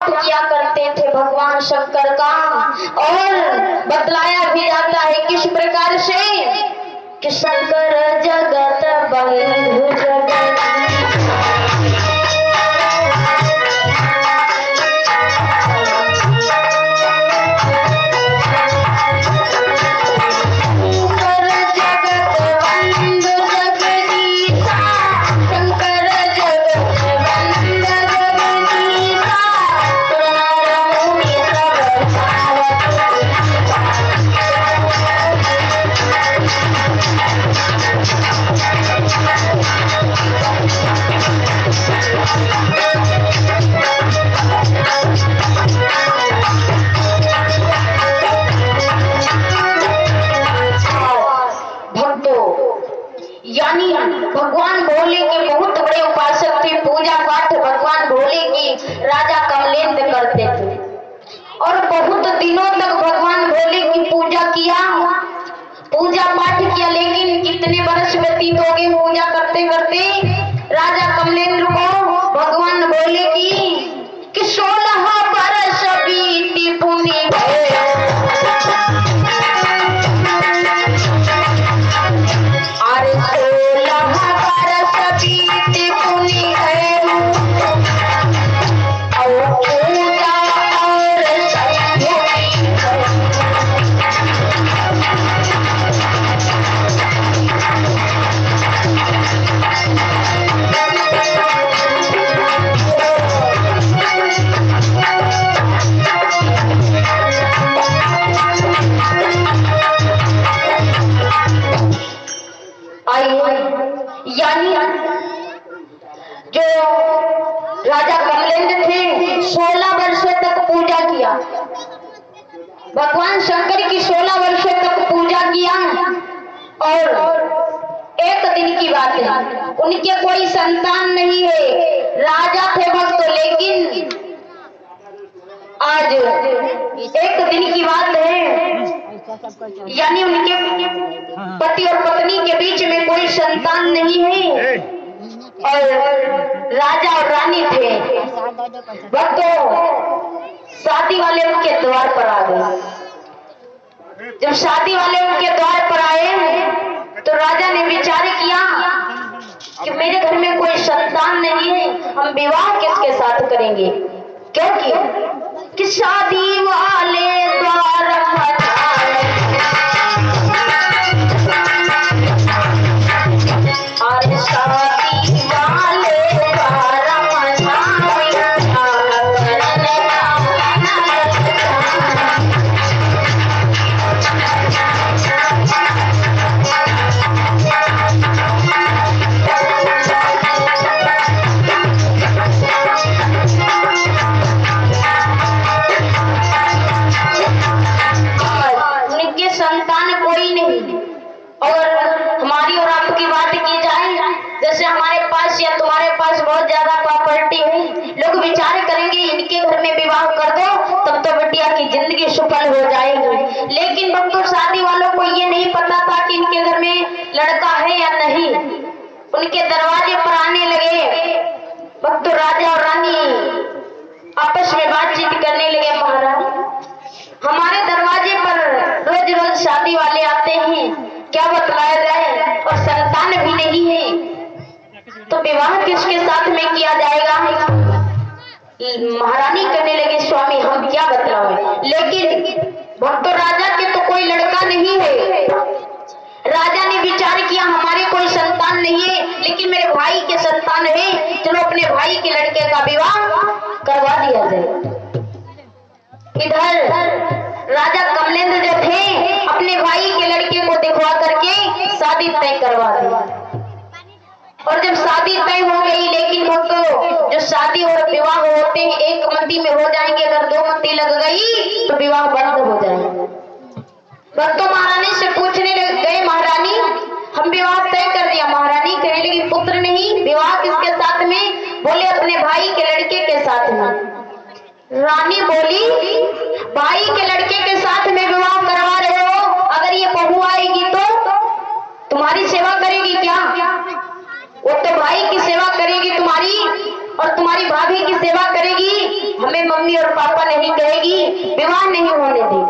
किया करते थे भगवान शंकर का। और बतलाया भी जाता है किस प्रकार से कि शंकर जगत बंधु जगत यानी भगवान भोले के बहुत बड़े उपासक थे। पूजा पाठ भगवान भोले की राजा कमलेंद्र करते थे और बहुत दिनों तक भगवान भोले की पूजा पाठ किया। लेकिन कितने वर्ष व्यतीत हो गए पूजा करते करते राजा कमलेंद्र को भगवान भोले की 16 वर्ष बीती पुण्य यानी जो राजा कमलेंद्र थे 16 वर्षों तक पूजा किया। भगवान शंकर की 16 वर्षों तक पूजा किया और एक दिन की बात है उनके कोई संतान नहीं है। राजा थे भक्त, लेकिन आज एक दिन की बात है यानी उनके पति और पत्नी के बीच में कोई संतान नहीं है और राजा और रानी थे। वह तो शादी वाले उनके द्वार पर आ गए। जब शादी वाले उनके द्वार पर आए तो राजा ने विचार किया कि मेरे घर में कोई संतान नहीं है, हम विवाह किसके साथ करेंगे, क्योंकि शादी वाले द्वार बहुत ज्यादा प्रॉपर्टी है, लोग विचार करेंगे इनके घर में विवाह कर दो तब तो बिटिया की जिंदगी सफल हो जाएगी। लेकिन भक्तों शादी वालों को ये नहीं पता था कि इनके घर में लड़का है या नहीं। उनके दरवाजे पर आने लगे भक्तों राजा और रानी आपस में बातचीत करने लगे। महाराज हमारे दरवाजे पर रोज रोज शादी वाले आते हैं, क्या बतलाया जाए, और संतान भी नहीं है तो विवाह किसके साथ में किया जाएगा। महारानी कहने लगी स्वामी हम क्या बतलाएं, लेकिन भक्तों राजा के तो कोई लड़का नहीं है। राजा ने विचार किया हमारे कोई संतान नहीं है लेकिन मेरे भाई के संतान है, चलो अपने भाई के लड़के का विवाह करवा दिया जाए। इधर राजा कमलेंद्र जो थे अपने भाई के लड़के को दिखवा करके शादी तय करवा दी। और जब शादी तय हो गई, लेकिन भक्तों जो शादी और विवाह होते हैं एक मंदी में हो जाएंगे, अगर 2 मंदी लग गई तो विवाह बंद हो जाएंगे। भक्तों महारानी से पूछने लग गए महारानी हम विवाह तय कर दिया। महारानी कहने लगी पुत्र नहीं, विवाह किसके साथ में, बोले अपने भाई के लड़के के साथ में। रानी बोली भाई के लड़के के साथ में विवाह करवा रहे हो, अगर ये बहू आएगी तो तुम्हारी सेवा करेगी क्या, वो तो भाई की सेवा करेगी तुम्हारी। और तुम्हारी भाभी की सेवा करेगी, हमें मम्मी और पापा नहीं कहेगी, विवाह नहीं होने देगी।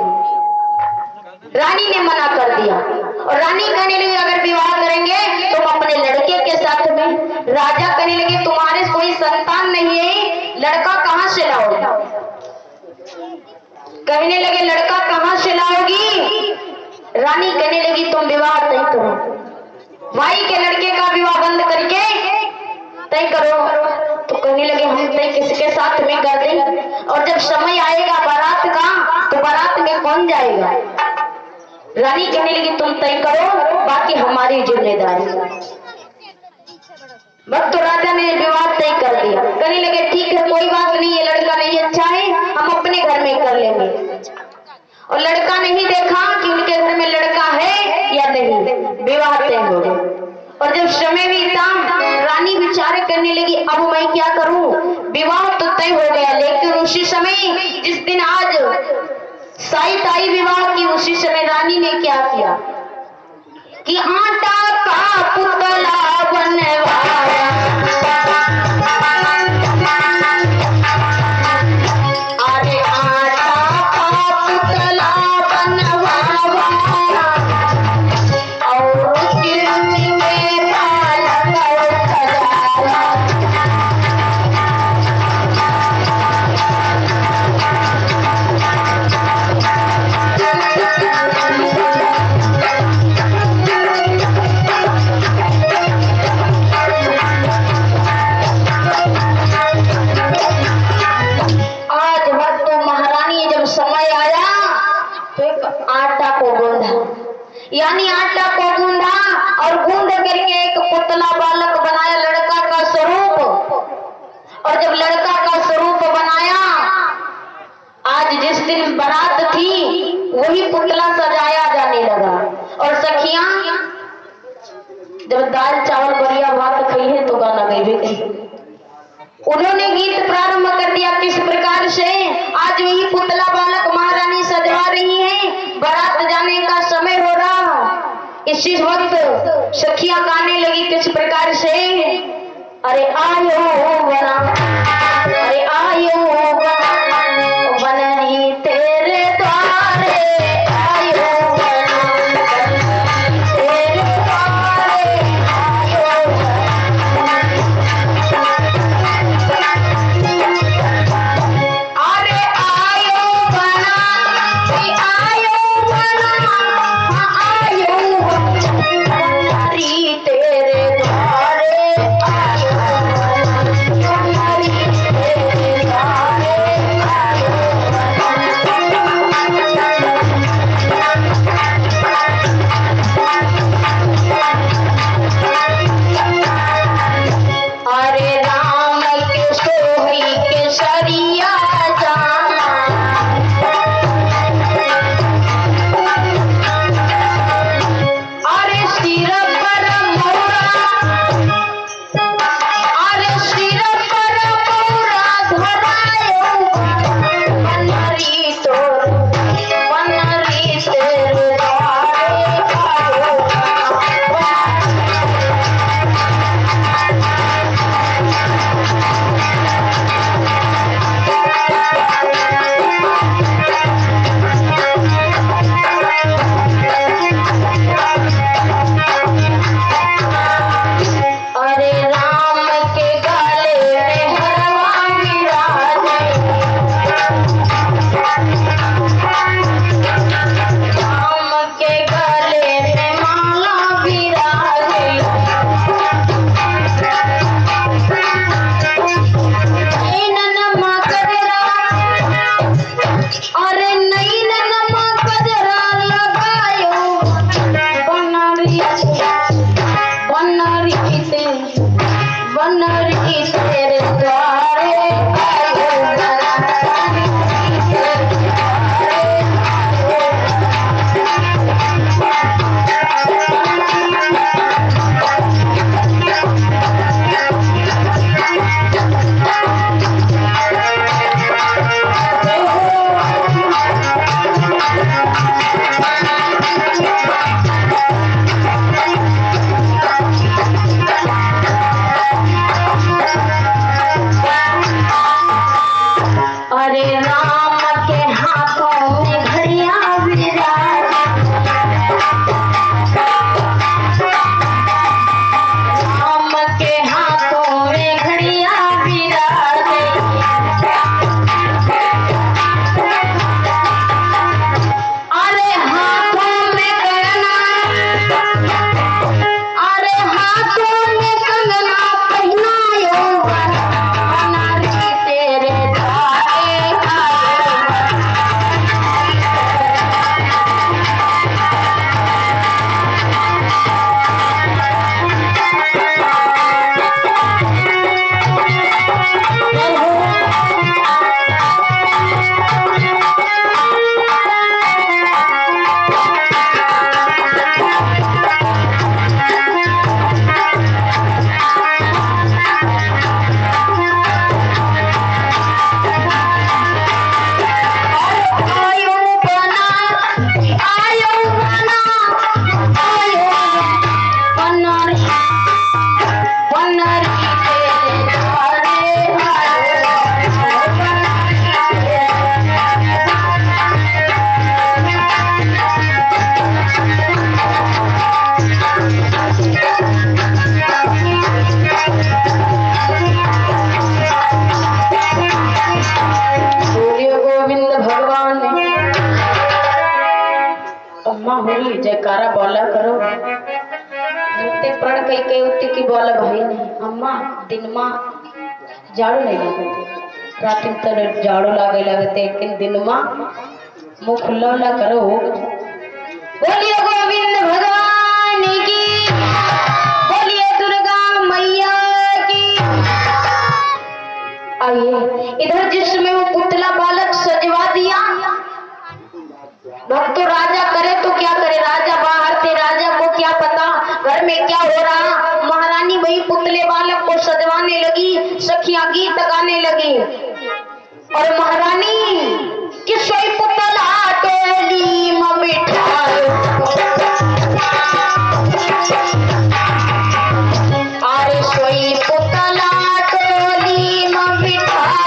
रानी ने मना कर दिया और रानी कहने लगी अगर विवाह करेंगे तुम अपने लड़के के साथ में। राजा कहने लगे तुम्हारे कोई संतान नहीं है, लड़का कहां से लाओगे? कहने लगे लड़का कहां से लाओगी? रानी कहने लगी तुम विवाह तय करो, भाई के लड़के का विवाह बंद करके तय करो। तो कहने लगे हम तय किसके साथ में कर दें, और जब समय आएगा बारात का तो बारात में कौन जाएगा? रानी कहने लगी तुम तय करो, बाकी हमारी जिम्मेदारी। बस तो राजा ने विवाह तय कर दिया। कहने लगे ठीक है कोई बात नहीं, ये लड़का नहीं अच्छा है, हम अपने घर में कर लेंगे। और लड़का नहीं देखा कि उनके घर में लड़का है या नहीं, विवाह तय हो गया। और जब समय बीता रानी विचार करने लगी अब मैं क्या करूं? विवाह तो तय हो गया, लेकिन उसी समय जिस दिन आज साइत आई विवाह की, उसी समय रानी ने क्या किया कि आटा का पुतला बनवाया, अरे आटा का पुतला बनवाया और चिमनी में पालक सजाया। यानी आटा को गूंधा और गूंध करके एक पुतला बालक बनाया, लड़का का स्वरूप। और जब लड़का का स्वरूप बनाया, आज जिस दिन बारात थी वही पुतला सजाया जाने लगा। और सखियां जब दाल चावल बढ़िया भात खाई है तो गाना गई भी, उन्होंने गीत प्रारंभ कर दिया। किस प्रकार से आज वही पुतला बालक महारानी सजवा रही है, बारात जाने का समय हो रहा। इसी वक्त सखियां गाने लगी किस प्रकार से, अरे आयो बना, अरे आयो बना, बनही तेरे द्वारे, आयो बना, तेरे द्वारे, आयो बना। अरे आयो बना, आयो बना, आयो बना, तेरे द्वारे, आयो बना, तेरे द्वारे, आयो अरे राम के सोही के सरिया जाना, अरे सिर पर मोरा, अरे सिर पर मोरा धरायो, बनरी तोर, बनरी तेरे द्वारे, आयो बना। अरे राम के गले में हरवा विराजे, राम के गले में माला विराजे, नैननमा गजरा, अरे नैननमा गजरा लगायो, बनरी बनरी तेरे द्वारे, आयो बना, तेरे द्वारे, जयकारा बोला करो। नृत्य प्रण कई कई उत्ती की बोला भाई नहीं अम्मा दिन माँ झाड़ू नहीं लगते रात तर झाड़ू लागे लगते लेकिन दिन माँ मुँह खुला ना करो। बोलिए गोविंद भगवान की, बोलिए दुर्गा मैया की। आइए इधर जिसमें वो पुतला बालक सजवा दिया। भक्त तो राजा करे तो क्या करे, राजा बाहर थे, राजा को क्या पता घर में क्या हो रहा। महारानी वही पुतले बालक को सजवाने लगी, सखियां गीत गाने लगी और महारानी कि सोई पुतला टोली में बिठायो, अरे सोई पुतला टोली में बिठायो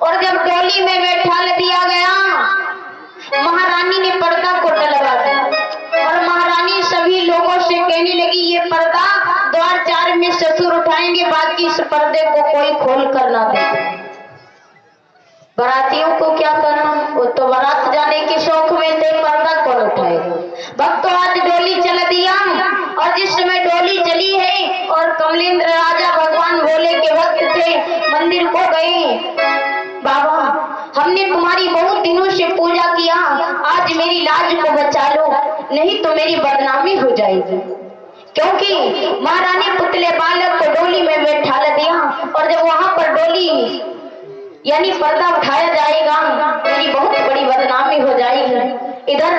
और जब डोली में बैठा दिया गया महारानी ने पर्दा को डलवा दिया और महारानी सभी लोगों से कहने लगी ये पर्दा द्वार चार में ससुर उठाएंगे, बाकी इस पर्दे को कोई खोल कर ना दे। बारातियों को क्या करना, वो तो बारात जाने के शौक में थे, पर्दा कौन उठाएगा। भक्तों आज डोली चल दिया और जिस समय डोली चली है और कमलेंद्र राजा भगवान भोले के भक्त थे मंदिर को गए। बाबा हमने तुम्हारी बहुत दिनों से पूजा किया, आज मेरी लाज को बचा लो नहीं तो मेरी बदनामी हो जाएगी। क्योंकि महारानी पुतले बालक को डोली में बैठा दिया और जब वहां पर डोली यानी पर्दा उठाया जाएगा मेरी बहुत बड़ी बदनामी हो जाएगी। इधर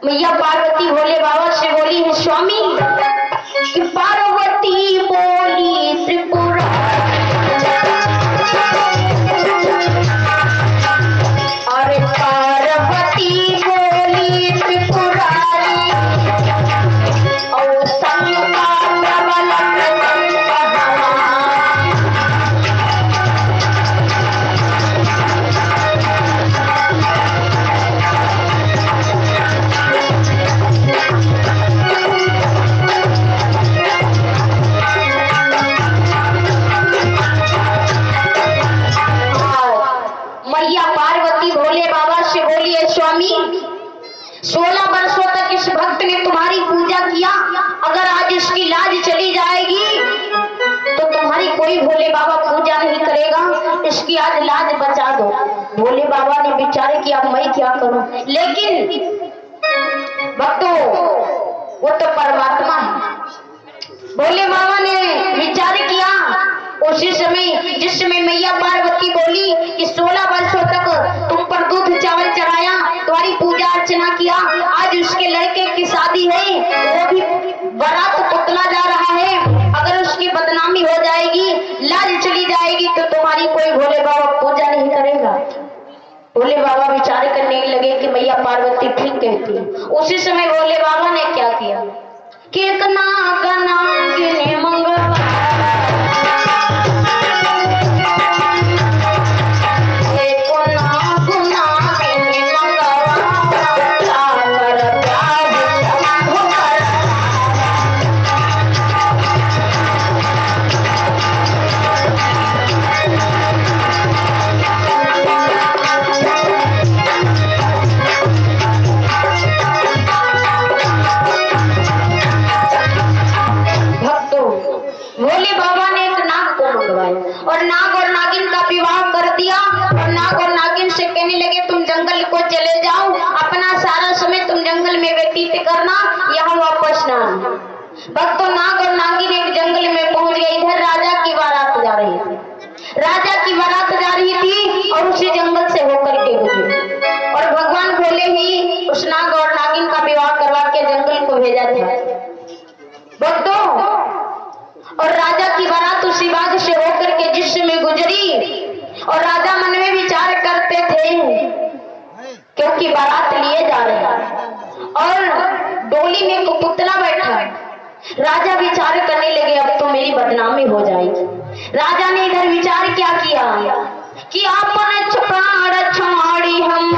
मैया पार्वती भोले बाबा से बोली है स्वामी कि पार्वती बोली त्रिपुरा, अरे पार्वती बोली त्रिपुरारी और संगा मैया पार्वती भोले बाबा से बोली है स्वामी 16 वर्षों तक इस भक्त ने तुम्हारी पूजा किया, अगर आज इसकी लाज चली जाएगी तो तुम्हारी कोई भोले बाबा पूजा नहीं करेगा, इसकी आज लाज बचा दो। भोले बाबा ने विचार किया मैं क्या करूं, लेकिन भक्तों वो तो परमात्मा है। भोले बाबा ने विचार किया उसी समय जिस समय मैया पार्वती बोली कि 16 वर्षों तक तुम पर दूध चावल चढ़ाया, तुम्हारी पूजा अर्चना किया, आज उसके लड़के की शादी है, वो भी बारात पुतला जा रहा है, अगर उसकी बदनामी हो जाएगी लाज चली जाएगी तो तुम्हारी कोई भोले बाबा पूजा नहीं करेगा। भोले बाबा विचार करने लगे कि मैया पार्वती ठीक कहती है। उसी समय भोले बाबा ने क्या किया कि एक नाग ने मंगवा और नाग और नागिन का विवाह कर दिया और नाग और नागिन से कहने लगे तुम जंगल को चले जाओ, अपना सारा समय तुम जंगल में व्यतीत करना, यहाँ वापस ना आना। भक्तों नाग और नागिन एक जंगल में पहुंच गए। इधर राजा की बारात जा रही थी, राजा की बारात जा रही थी और उसी जंगल से होकर के गुजरी और भगवान भोले ही उस नाग और नागिन का विवाह करवा के जंगल को भेजा था। भक्तों और राजा की बारात उसी बाग से होकर के जिस में गुजरी और राजा मन में विचार करते थे क्योंकि बारात लिए जा रहे हैं और डोली में एक पुतला बैठा है। राजा विचार करने लगे अब तो मेरी बदनामी हो जाएगी। राजा ने इधर विचार क्या किया कि आपन प्राण छाड़ी हम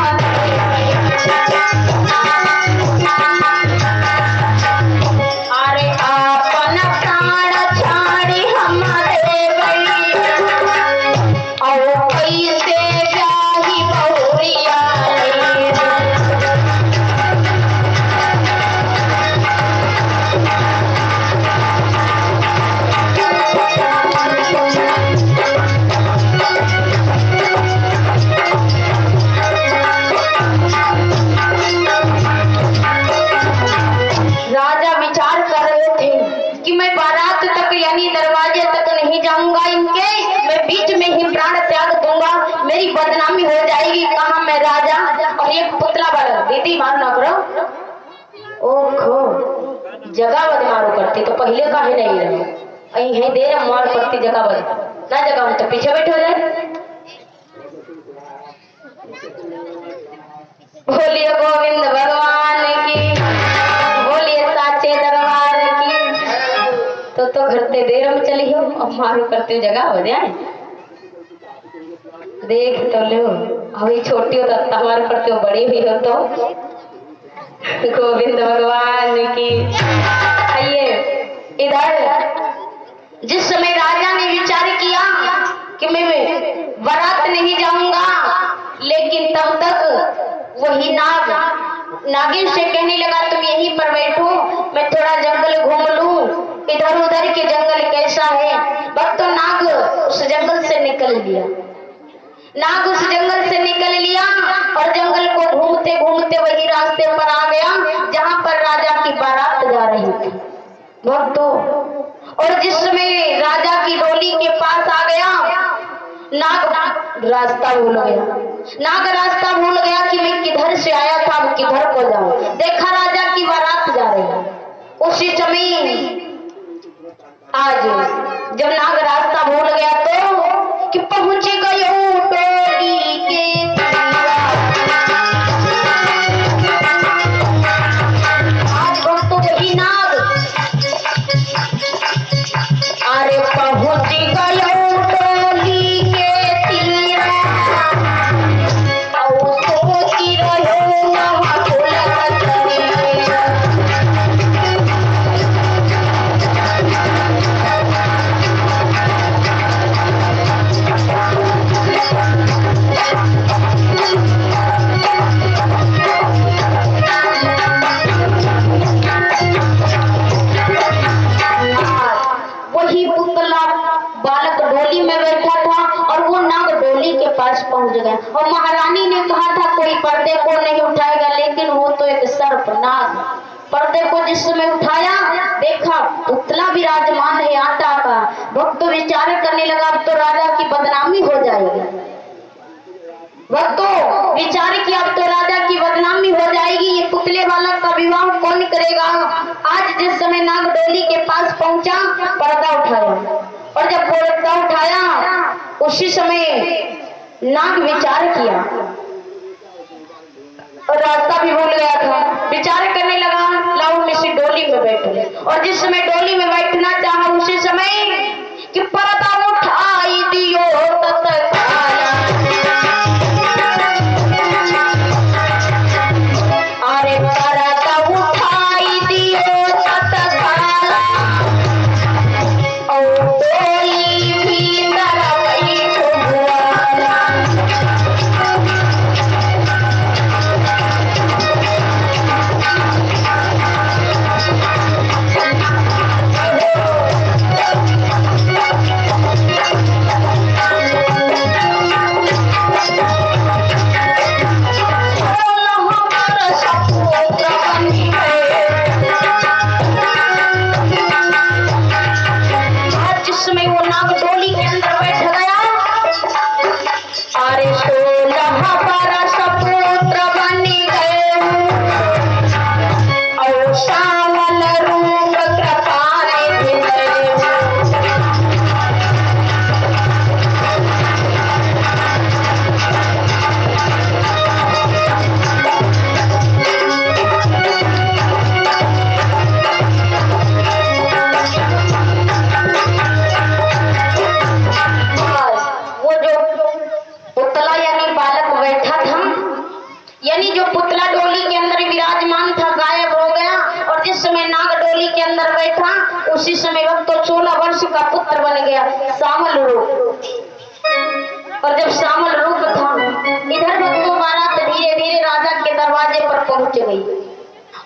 बदनामी हो जाएगी। कहा मैं राजा और एक पुतला वाला दीदी मार ना करो। ओखो जगह बद मारो करती तो पहले का है नहीं रहे अही है देर मार पड़ती जगह बद ना जगह तो पीछे बैठो जाए। बोलिए गोविंद भगवान की, बोलिए साचे दरबार की। तो घरते देर में चली हो अब मारो करते जगह हो जाए। देख तो लो अभी छोटी हो तो हमारे करते हो बड़ी हुई हो तो गोविंद भगवान की। आइए इधर जिस समय राजा ने विचार किया कि मैं बारात नहीं जाऊंगा, लेकिन तब तक वही नागिन से कहने लगा तुम यहीं पर बैठो, मैं थोड़ा जंगल घूम लूं, इधर उधर के जंगल कैसा है। वक्त तो नाग उस जंगल से निकल लिया। नाग उस जंगल से निकल लिया और जंगल को घूमते घूमते वही रास्ते पर आ गया जहां पर राजा की बारात जा रही थी। भक्तों और जिस समय राजा की डोली के पास आ गया नाग रास्ता भूल गया। नाग रास्ता भूल गया कि मैं किधर से आया था अब किधर को जाऊं। देखा राजा की बारात जा रही है। उसी समय आज जब नाग रास्ता भूल गया तो कि पहुंच गयो डोली के आज भक्तों वही नाग अरे पहुंच गयो डोली के तीरा और सोची रहो वहां पहुंच गया। और महारानी ने कहा था कोई पर्दे को नहीं उठाएगा, लेकिन वो तो एक सर्पनाग पर्दे को जिस समय उठाया देखा पुतला विराजमान है आटा का। भक्त तो विचार करने लगा अब तो राजा की बदनामी हो जाएगी। भक्तों विचार किया अब तो राजा की बदनामी हो जाएगी, ये पुतले वाला का विवाह कौन करेगा। आज जिस समय नाग डोली के पास पहुंचा पर्दा उठाया और जब पर्दा उठाया उसी समय नाग विचार किया और रास्ता भी भूल गया था। विचार करने लगा लाओ मैं इसी डोली में बैठूं। और जिस समय डोली में बैठना चाहा उसी समय कि पर्दा उठाई दियो तत्काल अरे पर्दा उठाई दियो तत्काल और डोली भीतर यानी जो पुतला डोली के अंदर विराजमान था गायब हो गया, और जिस समय नाग डोली के अंदर बैठा उसी समय वक्त तो 16 वर्ष का पुत्र बन गया, श्यामल रूप। और जब श्यामल रूप था, इधर भक्तों बारात धीरे धीरे राजा के दरवाजे पर पहुंच गई।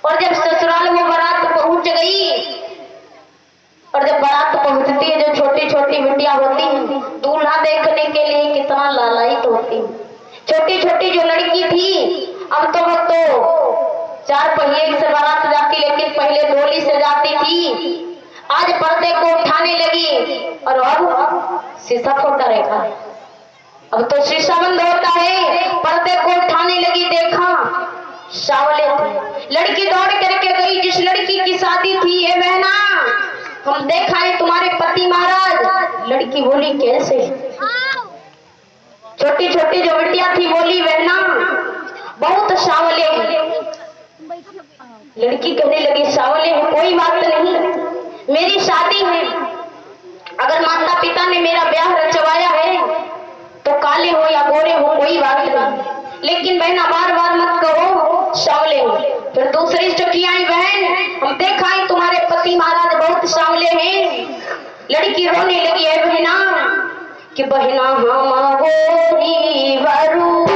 और जब ससुराल में बारात पहुंच गई, और जब बारात पहुंचती है, जो छोटी छोटी बिटिया होती है दूल्हा देखने के लिए कितना लालायित होती है। छोटी छोटी जो लड़की थी, अब तो भक्तों 4 पहिए से बारात जाती, लेकिन पहले डोली से जाती थी। आज पर्दे को उठाने लगी, और अब शीशा खोटा रेखा, अब तो शीशा बंद होता है, पर्दे को उठाने लगी, देखा सावले थे। लड़की दौड़ करके गई, जिस लड़की की शादी थी, ये बहना हम देखा है तुम्हारे पति महाराज। लड़की बोली कैसे? छोटी छोटी जो बिटिया थी बोली बहना बहुत सावले हैं। लड़की कहने लगी सावले हैं, कोई बात नहीं, मेरी शादी है, अगर माता पिता ने मेरा ब्याह रचवाया है तो काले हो या गोरे हो कोई बात नहीं, लेकिन बहना बार बार मत कहो सावले हो। फिर दूसरी चुकी आई, बहन हम देखा है तुम्हारे पति महाराज बहुत सावले हैं। लड़की रोने लगी है बहना कि बहना हम गोरी वरू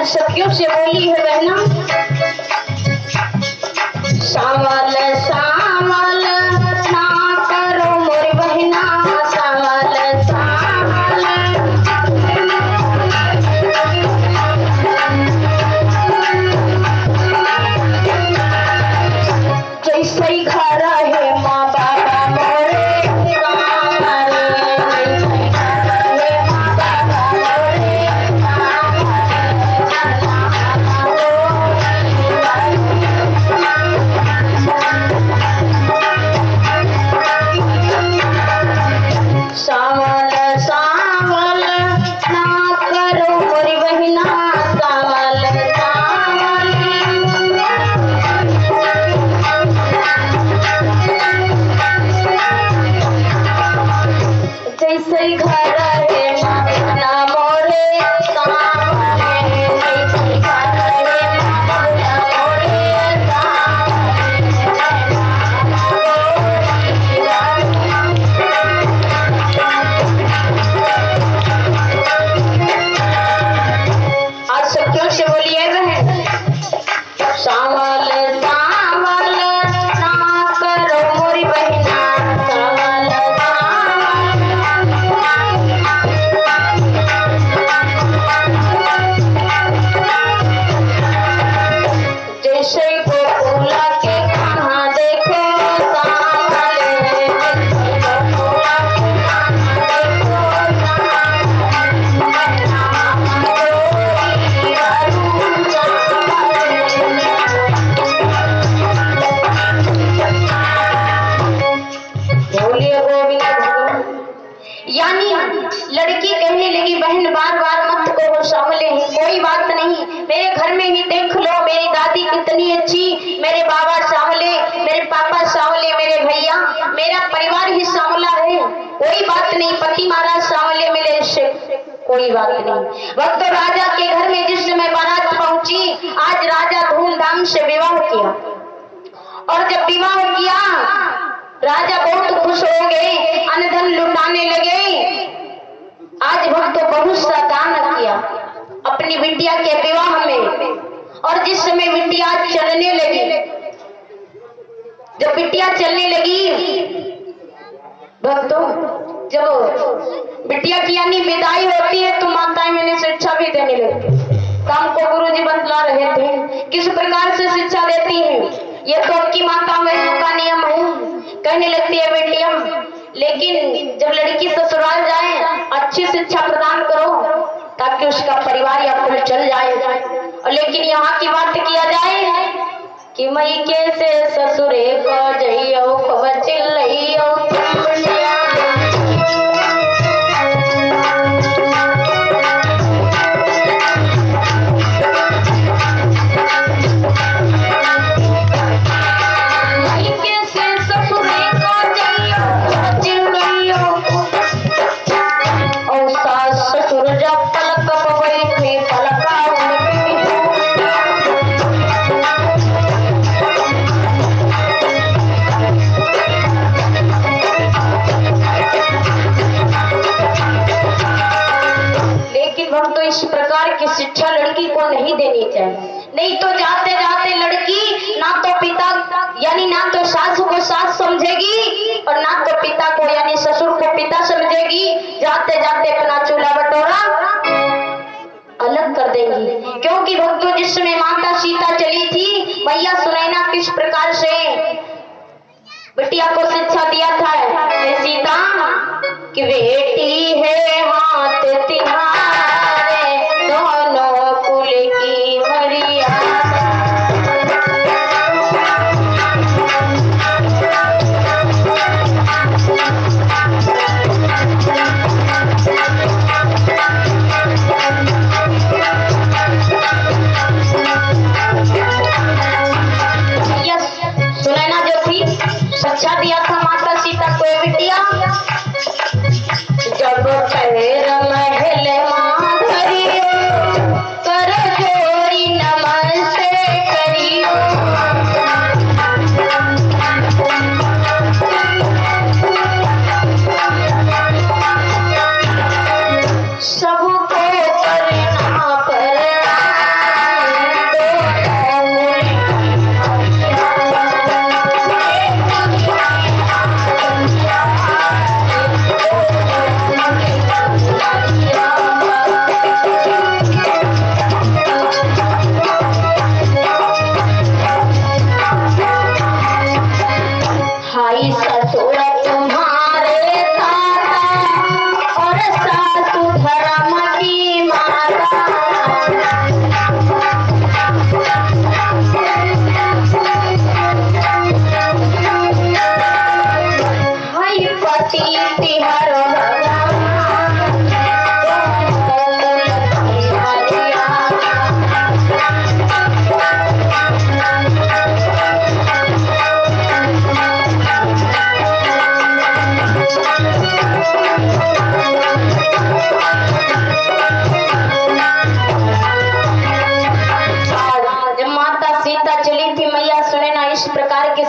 सावरो से बोली है बहना, सावल सावल ना करो मोरी बहना, सावल सावल जैसे घर है माँ बाबा मोरे कोई बात नहीं। वक्त राजा के घर में जिस समय बारात पहुंची, आज राजा धूमधाम से विवाह किया, और जब विवाह किया राजा बहुत खुश हो गए, अन्न धन लुटाने लगे। आज भक्त बहुत सा दान किया अपनी बिटिया के विवाह में, और जिस समय बिटिया चलने लगी, जब बिटिया चलने लगी भक्तों, जब बिटिया की यानी विदाई होती है तो माताएं मैंने शिक्षा भी देने लगती। काम को गुरुजी बतला रहे थे किस प्रकार से शिक्षा देती है, ये तो उनकी माता बहनों का नियम है। कहने लगती है बेटिया, लेकिन जब लड़की ससुराल जाए अच्छी शिक्षा प्रदान करो ताकि उसका परिवार या कुल चल जाए। और लेकिन यहाँ की बात किया जाए कि मई के से ससुरे को जइयो को चिल्लइयो शिक्षा लड़की को नहीं देनी चाहिए। नहीं तो जाते जाते लड़की ना तो पिता यानी ना तो सास को सास समझेगी और ना तो पिता को यानी ससुर को पिता समझेगी। जाते जाते अपना चूल्हा बटोरा अलग कर देंगी। क्योंकि भक्तों जिस समय माता सीता चली थी, मैया सुनैना किस प्रकार से बिटिया को शिक्षा दिया था सीता कि बेटी है हाथ तिहारे दोनों कुल की मर्यादा। सुनैना जो थी शिक्षा दिया था माता सीता को, बिटिया जब पैर महल माधरियो कर जोड़ी नमस्ते करियो। सबको करना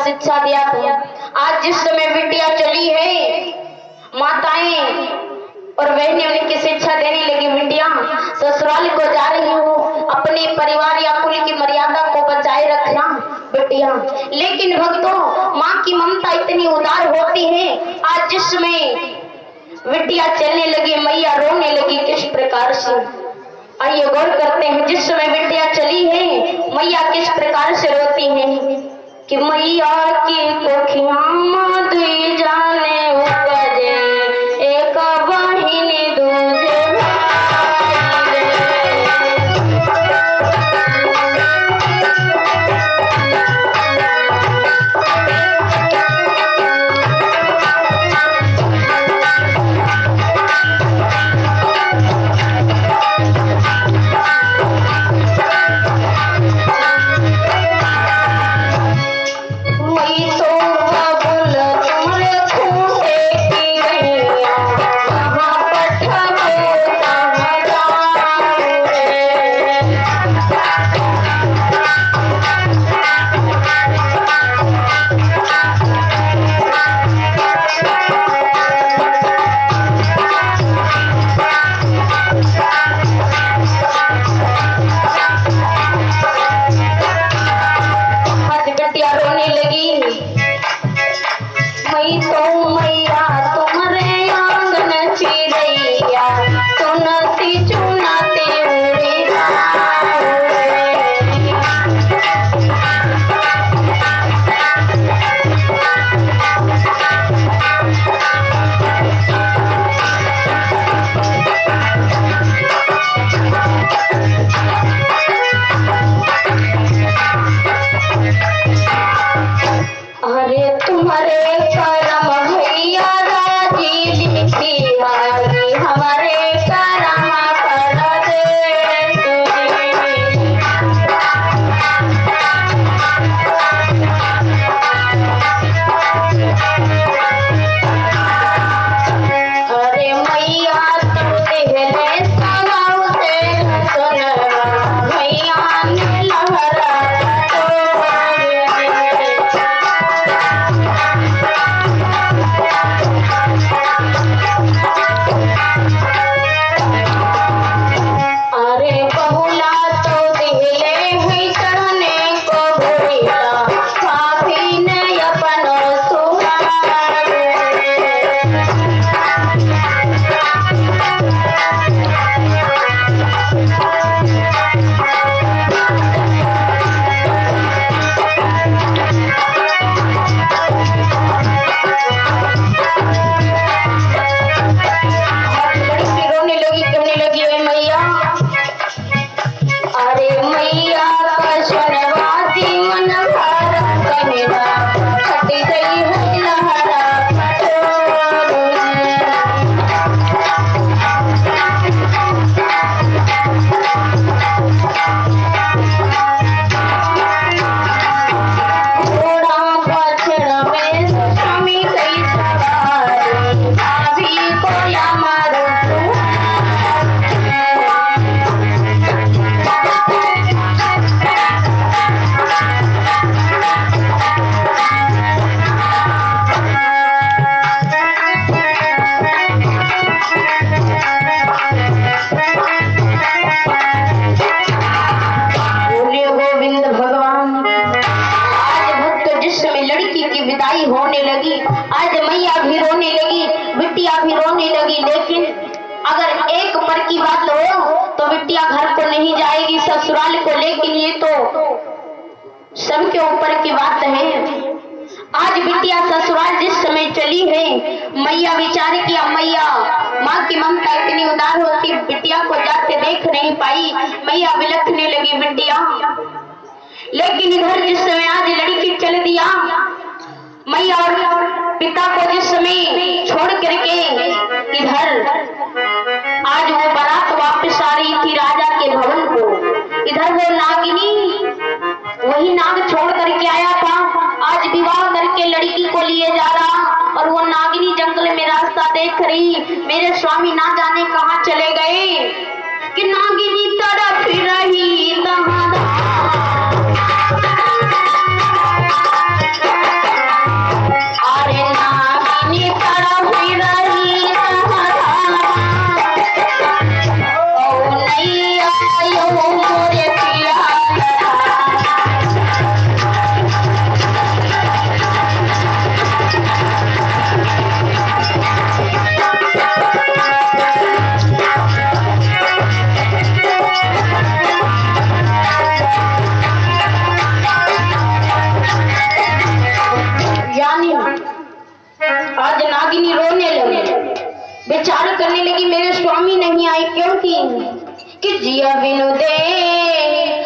शिक्षा दिया था। आज जिस समय बिटिया चली है, माताएं और बहनें उनकी शिक्षा देने लगी, बिटिया ससुराल को जा रही हो, अपने परिवार या कुल की मर्यादा को बचाए रखना बिटिया। लेकिन भक्तों माँ की ममता इतनी उदार होती है। आज जिस समय बिटिया चलने लगी, मैया रोने लगी किस प्रकार से। आइए गौर करते हैं, जिस समय बिटिया चली है मैया किस प्रकार से रोती है कि मैया की कोखियां दुई जाने उपजे एक बहिनी दूजे तो बिटिया घर को नहीं जाएगी ससुराल को, लेकिन ये तो सबके ऊपर की बात है। आज बिटिया ससुराल जिस समय चली है, मैया विचार किया, मैया माँ की ममता इतनी उदार होती, बिटिया को जाते देख नहीं पाई, मैया बिलखने लगी बिटिया। लेकिन इधर जिस समय आज लड़की चल दिया, मैया और पिता को जिस समय छोड़ करके इधर आज वो बारात वापस आ रही थी राजा के भवन को, इधर वो नागिनी वही नाग छोड़ करके आया था, आज विवाह करके लड़की को लिए जा रहा, और वो नागिनी जंगल में रास्ता देख रही, मेरे स्वामी ना जाने कहाँ चले गए कि नागिनी तड़प रही तहारा। अरे नागिनी तड़प रही तहारा, ओ नहीं आयो मोरे पिया। आज नागिनी रोने लगी, विचार करने लगी, मेरे स्वामी नहीं आए क्योंकि कि जिया बिनु दे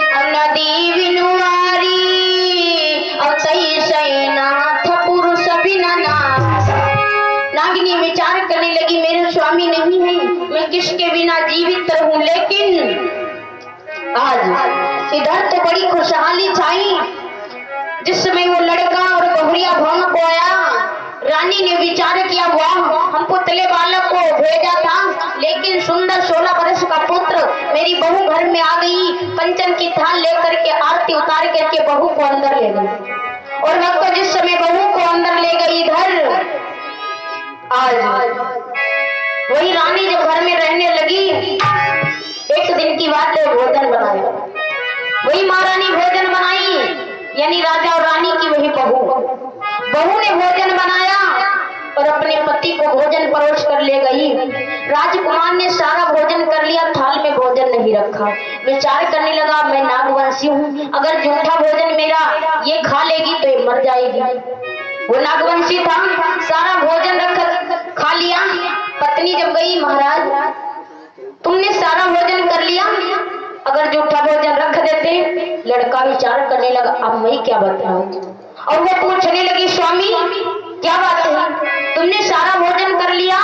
और नदी बिनु आरी और तई सैनाथ पुरुष बिना नाथ। नागिनी विचार करने लगी, मेरे स्वामी नहीं है, मैं किसके बिना जीवित रहूं। लेकिन आज इधर तो बड़ी खुशहाली छाई, जिस समय वो लड़का और बहुरिया भवन को आया, रानी ने विचार किया, वाह हम पुतले बालक को भेजा था, लेकिन सुंदर 16 वर्ष का पुत्र मेरी बहू घर में आ गई, कंचन की थाल लेकर के आरती उतार करके बहू को अंदर ले गई। और भक्त जिस समय बहू को अंदर ले गई, इधर आज वही रानी जब घर में रहने लगी, एक दिन की बात है, भोजन बनाया, वही महारानी भोजन बनाई, यानी राजा और रानी की वही बहू ने भोजन बनाया और अपने पति को भोजन परोस कर ले गई। राजकुमार ने सारा भोजन कर लिया, थाल में भोजन नहीं रखा, विचार करने लगा, मैं नागवंशी हूँ, अगर जूठा भोजन मेरा ये खा लेगी तो ये मर जाएगी। वो नागवंशी था, सारा भोजन रख खा लिया। पत्नी जब गई, महाराज तुमने सारा भोजन कर लिया, अगर जूठा भोजन रख देते। लड़का विचार करने लगा, अब मैं क्या बताऊं, और वो पूछने लगी, स्वामी क्या बात है, तुमने सारा भोजन कर लिया,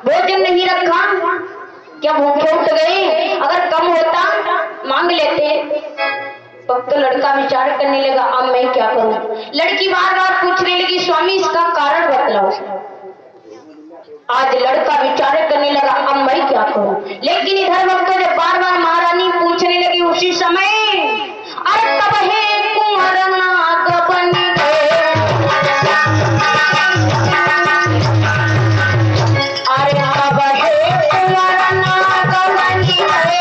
भोजन नहीं रखा, क्या भूखे उठ गए, अगर कम होता मांग लेते। तो लड़का विचार करने लगा, अब मैं क्या करूं। लड़की बार बार पूछने लगी, स्वामी इसका कारण बतलाओ। आज लड़का विचार करने लगा, अब मैं क्या करूं। लेकिन इधर वक्त जब बार बार महारानी पूछने लगी, उसी समय अरे तब है कुंवर नाग बन गए, अरे तब है कुंवर नाग बन गए,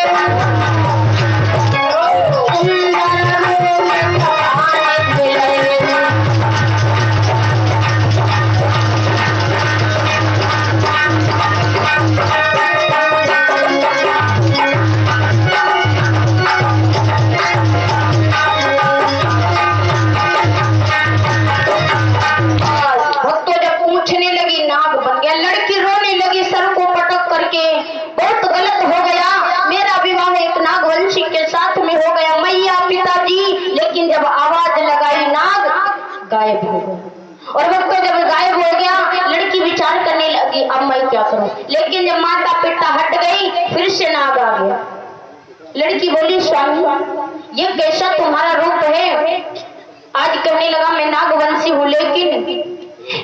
गायब हो गया। और वक्त जब गायब हो गया, लड़की विचार करने लगी, अब मैं क्या करूं। लेकिन जब माता पिता हट गई, फिर से नाग आ गया। लड़की बोली, स्वामी ये कैसा तुम्हारा रूप है। आज कहने लगा, मैं नागवंशी हूँ, लेकिन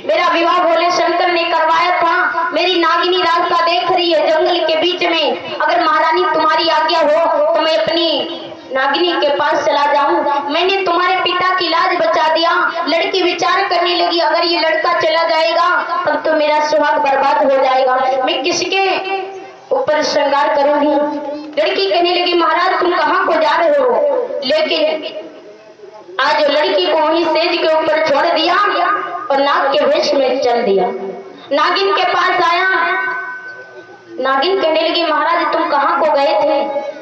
मेरा विवाह भोले शंकर ने करवाया था, मेरी नागिनी रास्ता देख रही है जंगल के बीच में, अगर महारानी तुम्हारी आज्ञा हो तो मैं अपनी नागिनी के पास चला जाऊं, मैंने तुम्हारे पिता की लाज बचा दिया। लड़की विचार करने लगी, अगर ये लड़का चला जाएगा तब तो मेरा सुहाग बर्बाद हो जाएगा, मैं किसके ऊपर श्रृंगार करूंगी। लड़की कहने लगी, महाराज तुम कहाँ को जा रहे हो। लेकिन आज लड़की को वहीं सेज के ऊपर छोड़ दिया और नाग के वेश में चल दिया। नागिन के पास आया, नागिन कहने लगी, महाराज तुम कहाँ को गए थे।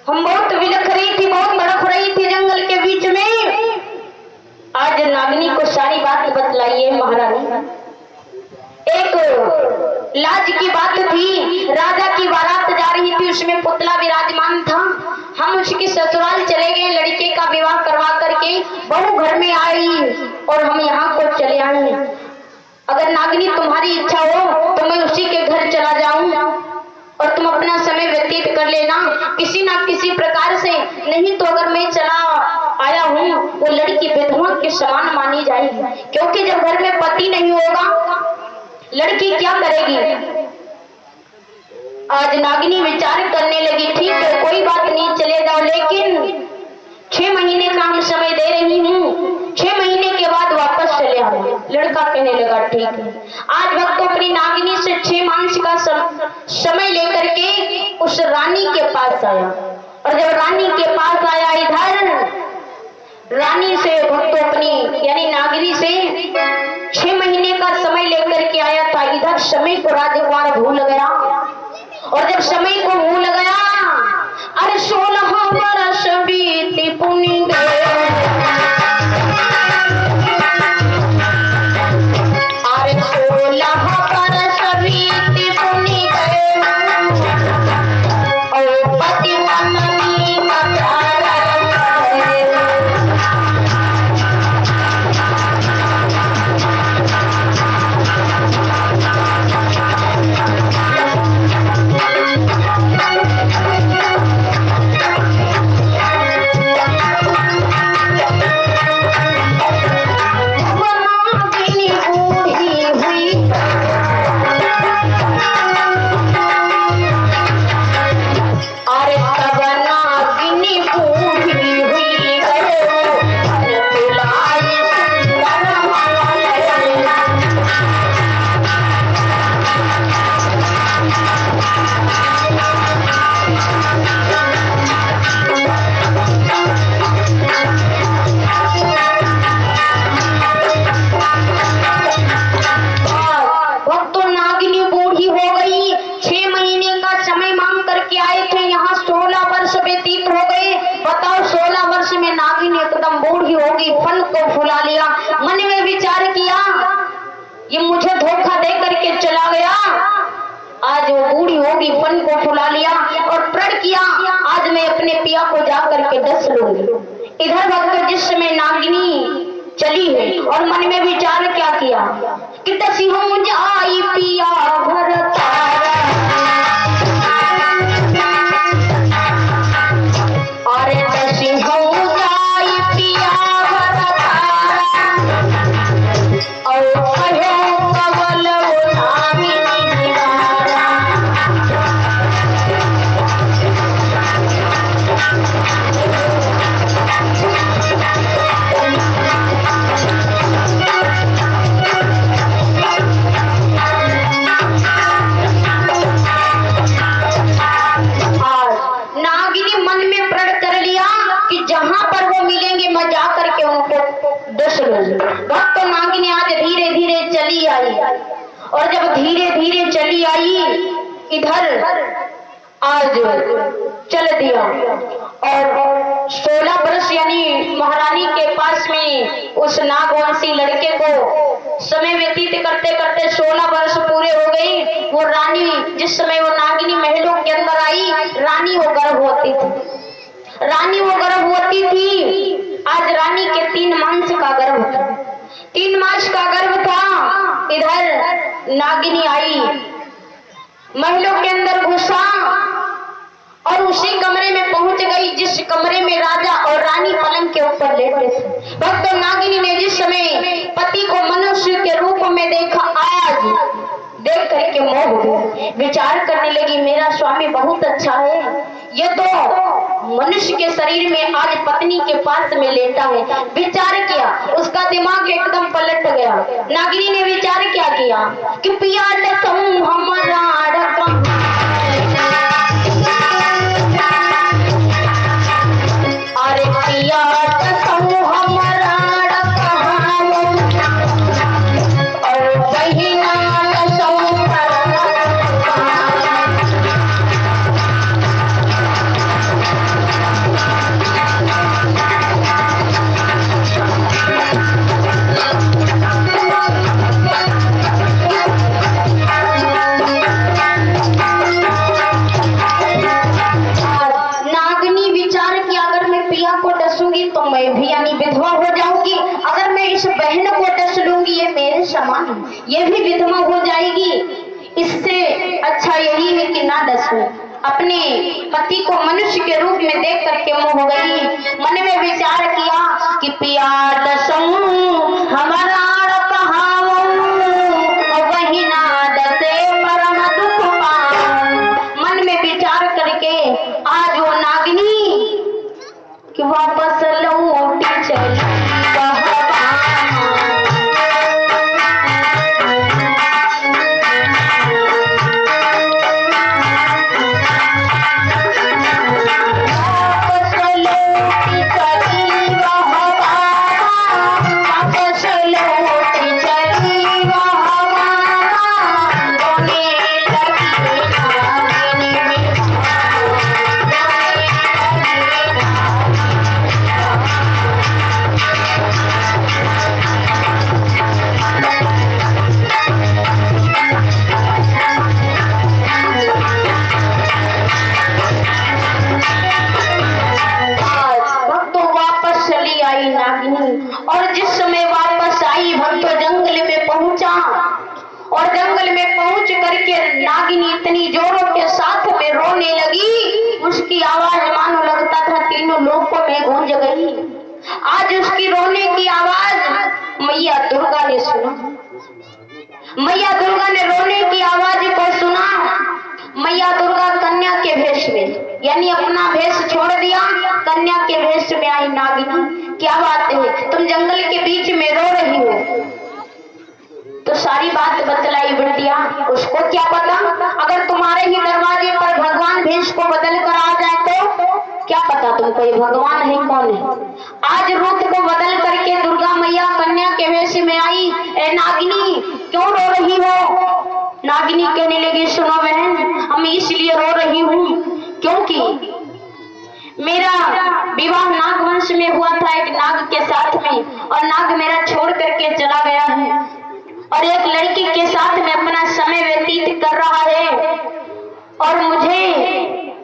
हम बहुत विलख रही थी, बहुत बड़क रही थी जंगल के बीच में। आज नागिनी को सारी बात बतलाइए महारानी। एक लाज की बात थी, राजा की बारात जा रही थी, उसमें पुतला विराजमान था। हम उसके ससुराल चले गए, लड़के का विवाह करवा करके बहू घर में आई और हम यहाँ को चले आए। अगर नागिनी तुम्हारी इच्छा हो तो मैं उसी के घर चला जाऊं और तुम अपना समय व्यतीत कर लेना किसी ना किसी प्रकार से। नहीं तो अगर मैं चला आया हूँ वो लड़की विधवा के समान मानी जाएगी, क्योंकि जब घर में पति नहीं होगा लड़की क्या करेगी। आज नागिनी विचार करने लगी, ठीक है कोई बात नहीं चले जाओ, लेकिन 6 महीने का हम समय दे रही हूँ, 6 महीने के बाद वापस चले आओ। लड़का कहने लगा ठीक है। आज भक्त अपनी नागिनी से 6 मास का समय लेकर के उस रानी के पास आया, और जब रानी के पास आया इधर रानी से भक्त अपनी यानी नागिनी से 6 महीने का समय लेकर के आया था। इधर समय को राजकुमार भूल गया, और जब समय को भूल गया अरे 16 वर्ष बीती पुनि गए, अरे 16 वर्ष बीती पुनि गए, और पति मननी ये मुझे धोखा दे करके चला गया। आज वो बूढ़ी होगी, फन को फुला लिया और प्रण किया आज मैं अपने पिया को जा करके डस लूंगी। इधर भक्त जिस समय नागिनी चली है और मन में विचार क्या किया कि दसी हो जाई पिया घर तारा, अरे दसी हो जाई पिया घर तारा, और भक्त नागिनी आज धीरे धीरे चली आई, और जब धीरे धीरे चली आई इधर आज चल दिया, और 16 वर्ष यानी महारानी के पास में उस नागवंशी लड़के को समय व्यतीत करते करते 16 वर्ष पूरे हो गई। वो रानी जिस समय वो नागिनी महलों के अंदर आई, रानी वो गर्भवती थी, रानी वो गर्भवती थी। आज रानी के 3 मास का गर्भ था, 3 मास का गर्भ था। इधर नागिनी आई, महलों के अंदर घुसा और उसी कमरे में पहुंच गई जिस कमरे में राजा और रानी पलंग के ऊपर लेटे थे। भक्त नागिनी ने जिस समय पति को मनुष्य के रूप में देखा, आज देख करके मोह हो गई। विचार करने लगी मेरा स्वामी बहुत अच्छा है, ये तो मनुष्य के शरीर में आज पत्नी के पास में लेटा है। विचार किया, उसका दिमाग एकदम पलट गया। नागिनी ने विचार क्या किया कि पिया हमारा अरे पिया हमारा और बहिना लूंगी तो मैं भी यानी विधवा हो जाऊंगी। अगर मैं इस बहन को डस लूंगी, ये मेरे समान है, ये भी विधवा हो जाएगी। इससे अच्छा यही है कि ना डसूं। अपने पति को मनुष्य के रूप में देख करके मोह गई। मन में विचार किया कि पिया डसूं हमारा वही ना डसे परम दुख पाऊं। मन में विचार करके आज वो नागिनी कि वापस लौटी चली और जिस समय वापस आई भक्त तो जंगल में पहुंचा और जंगल में पहुंच करके नागिनी इतनी जोरों के साथ में रोने लगी, उसकी आवाज मानो लगता था तीनों लोकों में गूंज गई। आज उसकी रोने की आवाज मैया दुर्गा ने सुना। मैया दुर्गा ने रोने की आवाज को सुना। मैया दुर्गा कन्या के भेष में यानी अपना भेष छोड़ दिया, कन्या के भेष में आई नागिनी। क्या बात है, तुम जंगल के बीच में रो रही हो? तो सारी बात बतलाई बिटिया। उसको क्या पता, अगर तुम्हारे ही दरवाजे पर भगवान भेष को बदल कर आ जाए तो क्या पता तुमको ये भगवान है कौन है। आज रूप को बदल करके दुर्गा मैया कन्या के भेष में आई। ए नागिनी, क्यों रो रही हो? नागिनी कहने लगी, सुनो बहन, हम इसलिए रो रही हूँ क्योंकि मेरा विवाह नागवंश में हुआ था एक नाग के साथ में, और नाग मेरा छोड़ करके चला गया है और एक लड़की के साथ में अपना समय व्यतीत कर रहा है और मुझे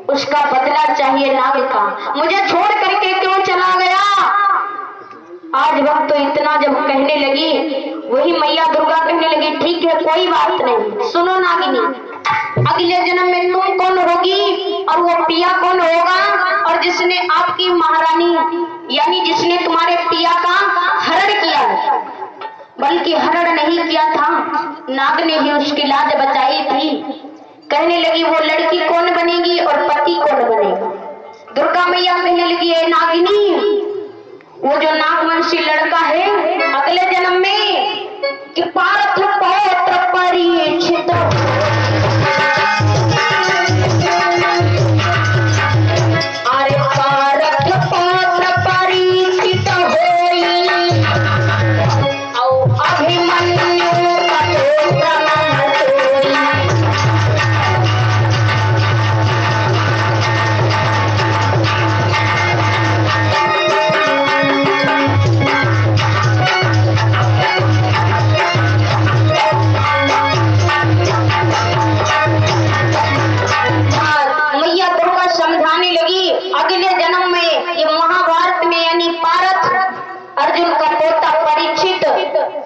उसका बदला चाहिए नाग का। मुझे छोड़ करके क्यों चला गया? आज वक्त तो इतना जब कहने लगी, वही मैया दुर्गा कहने लगी, ठीक है कोई बात नहीं, सुनो नागिनी, अगले जन्म में तुम कौन होगी और वो पिया कौन होगा? और जिसने आपकी महारानी यानी जिसने तुम्हारे पिया का हरण किया, बल्कि हरण नहीं किया था, नाग ने ही उसकी लाज बचाई थी। कहने लगी वो लड़की कौन बनेगी और पति कौन बनेगा? दुर्गा मैया कहने लगी, है नागिनी, वो जो नागवंशी लड़का है अगले जन्म में कि पार्थ पौत्र परीक्षित, अरे पार्थ पौत्र परीक्षित होई और अभिमन्यु अगले जन्म में ये महाभारत में यानी पार्थ अर्जुन का पोता परीक्षित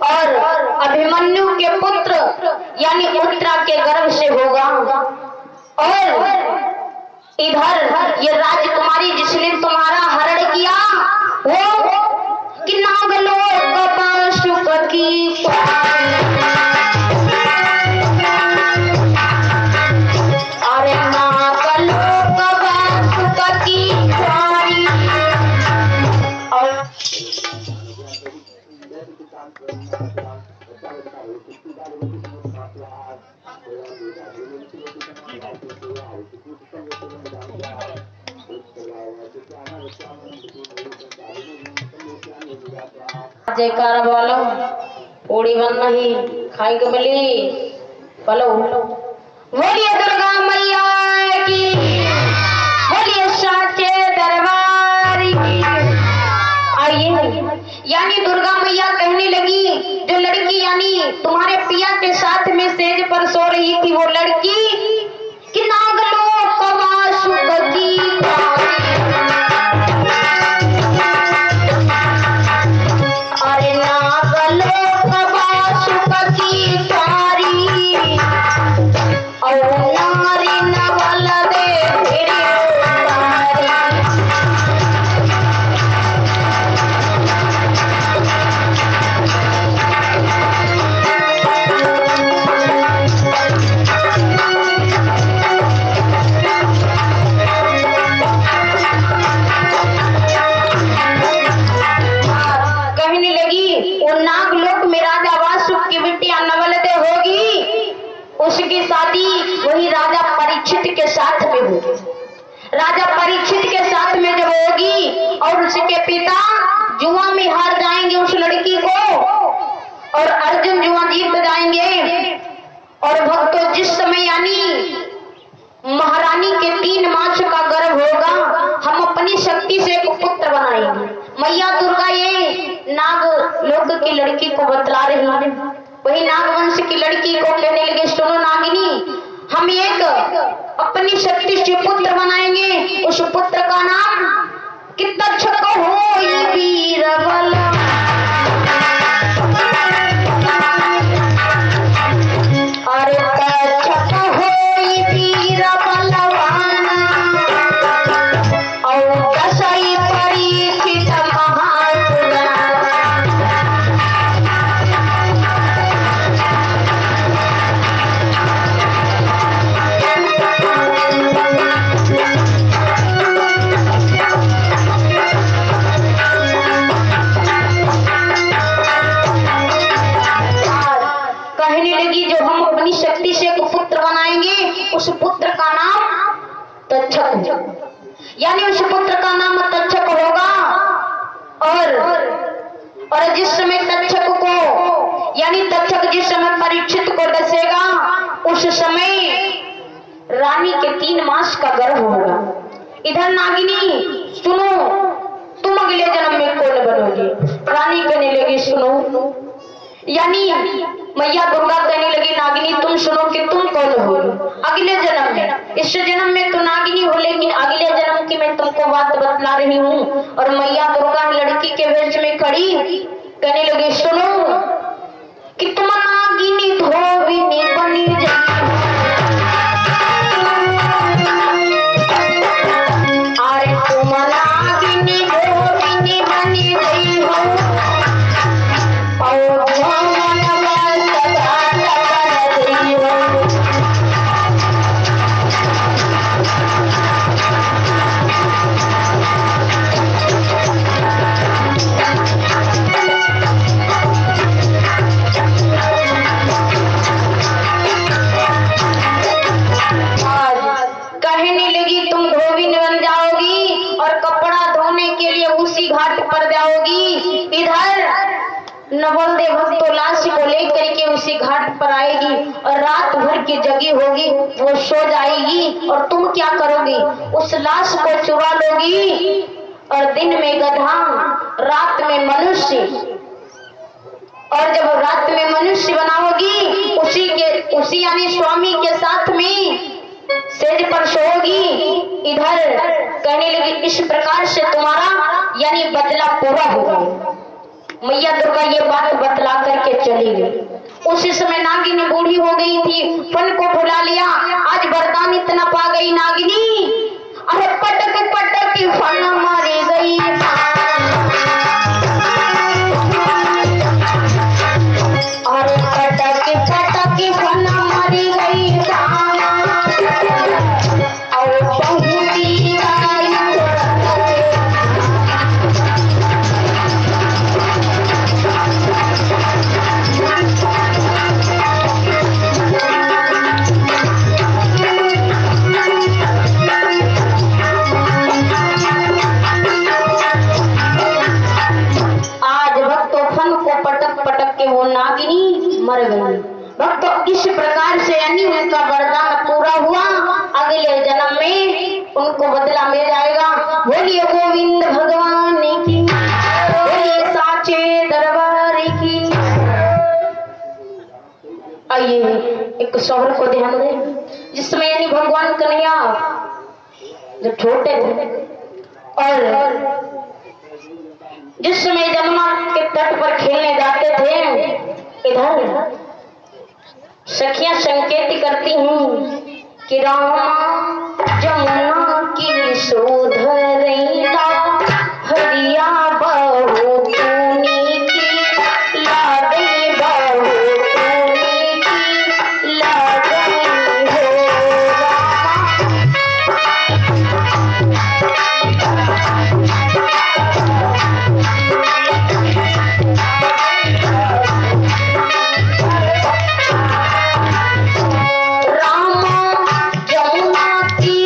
और अभिमन्यु के पुत्र यानी उत्तरा के गर्भ से होगा। और इधर ये राजकुमारी जिसने तुम्हारा हरण किया वो कि नागलोक शुक की जयकारा बोलो, पूरी बन रही खाई के बली बोलो, बोलिए दुर्गा मैया की, बोलिए साचे दरबार की। आइए, यानी दुर्गा मैया कहने लगी, जो लड़की यानी तुम्हारे पिया के साथ में सेज पर सो रही थी वो लड़की कि नागलोक वासुक की राजा परीक्षित के साथ में जब होगी और उसके पिता जुआ में हार जाएंगे उस लड़की को और अर्जुन जुआ जीत जाएंगे। और भक्तों जिस समय यानी महारानी के 3 मास का गर्भ होगा, हम अपनी शक्ति से एक पुत्र बनाएंगे। मैया दुर्गा ये नाग लोक की लड़की को बतला रही है। वही नागवंश की लड़की को कहने लगे, सुनो नागिनी, हम एक अपनी शक्ति से पुत्र बनाएंगे। उस पुत्र का नाम कितच्छक होई वीरबल। अरे तच्छक होई वीरबलवान और दशई परीक्षित महात्मा। शक्ति से एक पुत्र बनाएंगे, उस पुत्र का नाम तक्षक, यानी उस पुत्र का नाम तक्षक होगा। और जिस समय तक्षक को यानी तक्षक जिस समय परीक्षित को डसेगा, उस समय रानी के 3 मास का गर्भ होगा। इधर नागिनी सुनो, तुम अगले जन्म में कौन बनोगे? रानी कहने लगी सुनो, यानी मैया दुर्गा कहने लगी नागिनी तुम सुनो कि तुम कौन हो अगले जन्म में। इस जन्म में तो नागिनी हो, लेकिन अगले जन्म की मैं तुमको बात बतला रही हूँ। और मैया दुर्गा लड़की के वेश में खड़ी कहने लगी सुनो कि तुम नागिनी धोबिनी बनी अरे तुम नागिनी धोबिनी बनी गई हो और नवल देव तो लाश को लेकर के उसी घाट पर आएगी और रात भर की जगी होगी, वो सो जाएगी और तुम क्या करोगी? उस लाश को चुरा लोगी और दिन में गधा, रात में मनुष्य, और जब रात में मनुष्य बनाओगी उसी यानी स्वामी के साथ में सेज पर सोओगी। इधर कहने लगी इस प्रकार से तुम्हारा यानी बदला पूरा होगा। मैया दुर्गा ये बात बतला करके चली गई। उसी समय नागिनी बूढ़ी हो गई थी, फन को भुला लिया। आज वरदान इतना पा गई नागिनी, अरे पटक पटक फन मारी गई। अरे पटक पटक फन मारी गई और बहुती वो नागिनी मर गई। भक्तों इस प्रकार से यानी उनका वरदान पूरा हुआ। अगले जन्म में उनको बदला मिल जाएगा। बोलिए गोविंद भगवान की, बोलिए साचे दरबार की। आइए एक शौहर को ध्यान दें। जिसमें यानी भगवान कन्हैया जब छोटे थे और जिस समय जमुना के तट पर खेलने जाते थे, इधर सखियां संकेत करती हूँ कि राम जमुना की सोधरैया हरिया बहु तूनी की लाडली बहु तूनी की लाडली हो राम जमुना की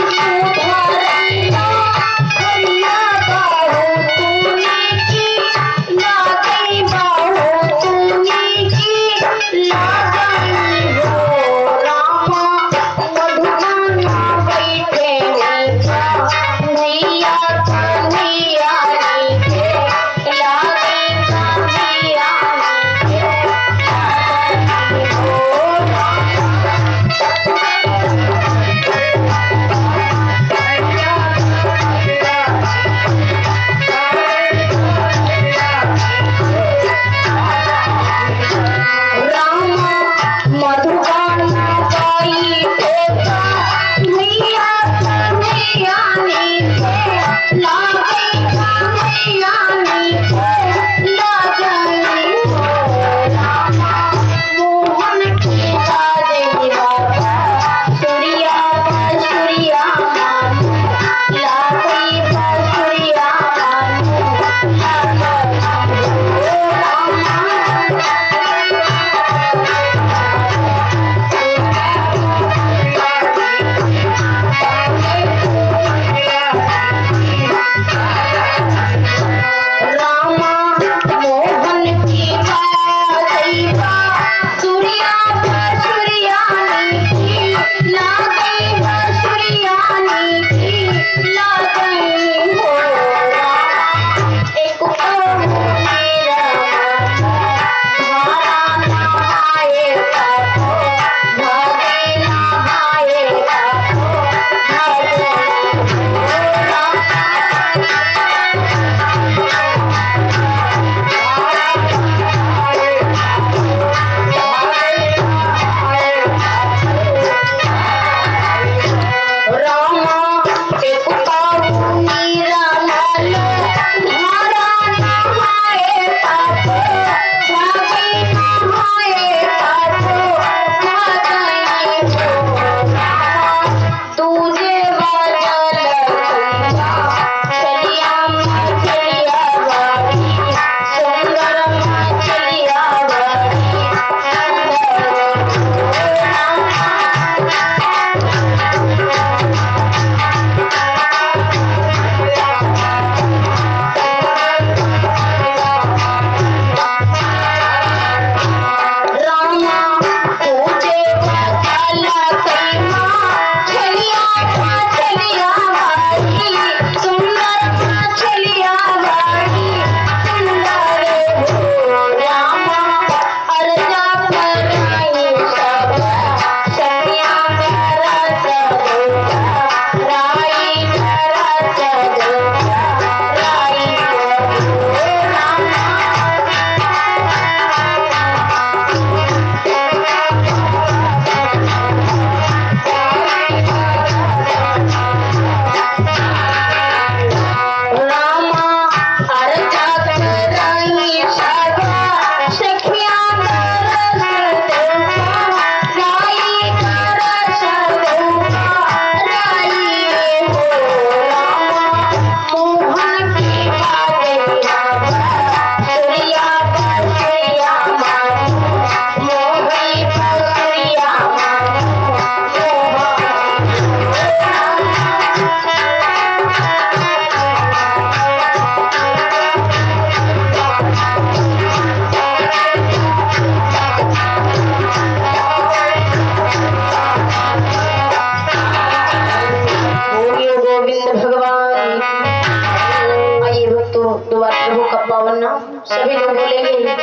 का पावन नाम। सभी लोग बोलेंगे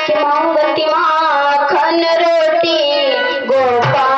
कि मांगती माखन रोटी गोपाल